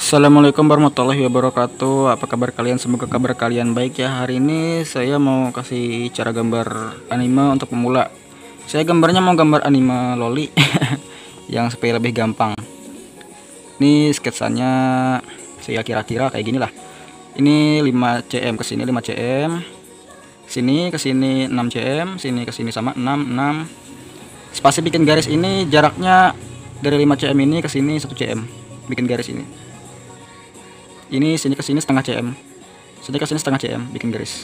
Assalamualaikum warahmatullahi wabarakatuh. Apa kabar kalian? Semoga kabar kalian baik ya. Hari ini saya mau kasih cara gambar anime untuk pemula. Saya gambarnya mau gambar anime loli yang supaya lebih gampang. Ini sketsanya saya kira-kira kayak gini lah. Ini 5 cm ke sini 5 cm. Sini ke sini 6 cm, sini ke sini sama 6. Spasi bikin garis ini jaraknya dari 5 cm ini ke sini 1 cm. Bikin garis ini. Ini sini ke sini setengah cm, sini ke sini setengah cm bikin garis.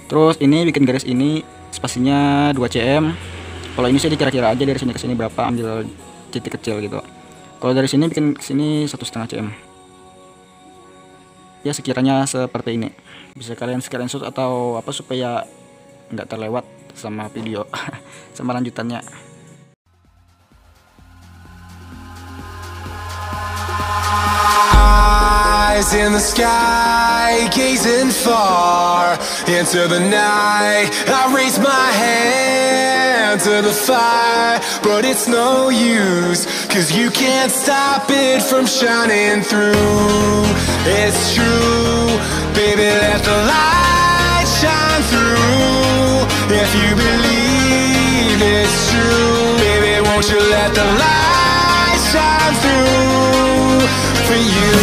Terus ini bikin garis ini spasinya 2 cm. Kalau ini sih dikira-kira aja dari sini ke sini berapa, ambil titik kecil gitu. Kalau dari sini bikin sini 1,5 cm. Ya sekiranya seperti ini. Bisa kalian screenshot atau apa supaya nggak terlewat sama video sama lanjutannya. In the sky, gazing far into the night, I raise my hand to the fire, but it's no use, 'cause you can't stop it from shining through. It's true, baby, let the light shine through. If you believe it's true, baby, won't you let the light shine through for you.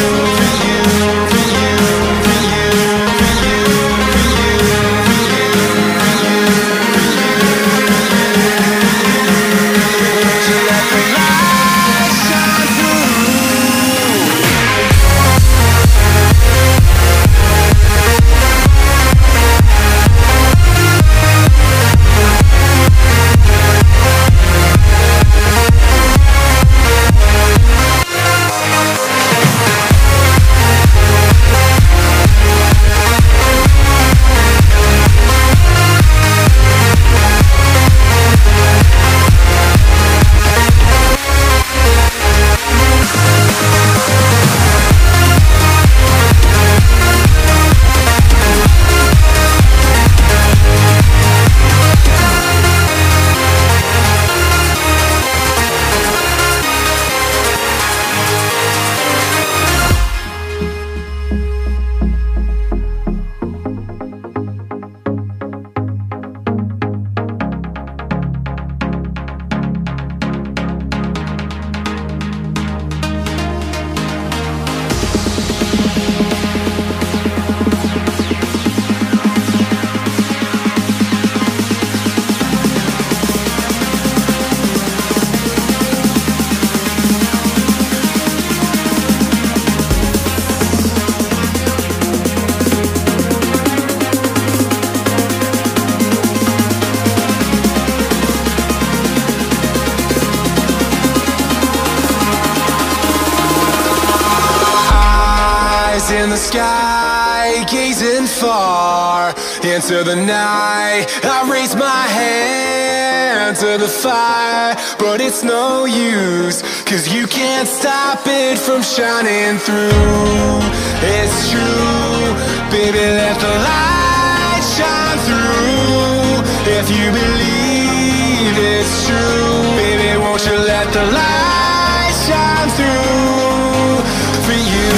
In the sky, gazing far into the night, I raise my hand to the fire, but it's no use, 'cause you can't stop it from shining through. It's true, baby, let the light shine through. If you believe it's true, baby, won't you let the light shine through for you.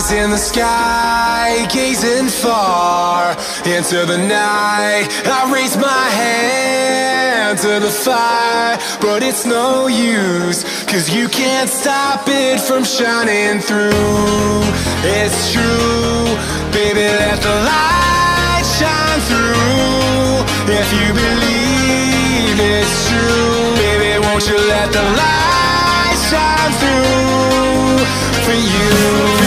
eyes in the sky, gazing far into the night. I raise my hand to the fire, but it's no use, 'cause you can't stop it from shining through. It's true, baby, let the light shine through. If you believe it's true, baby, won't you let the light shine through for you?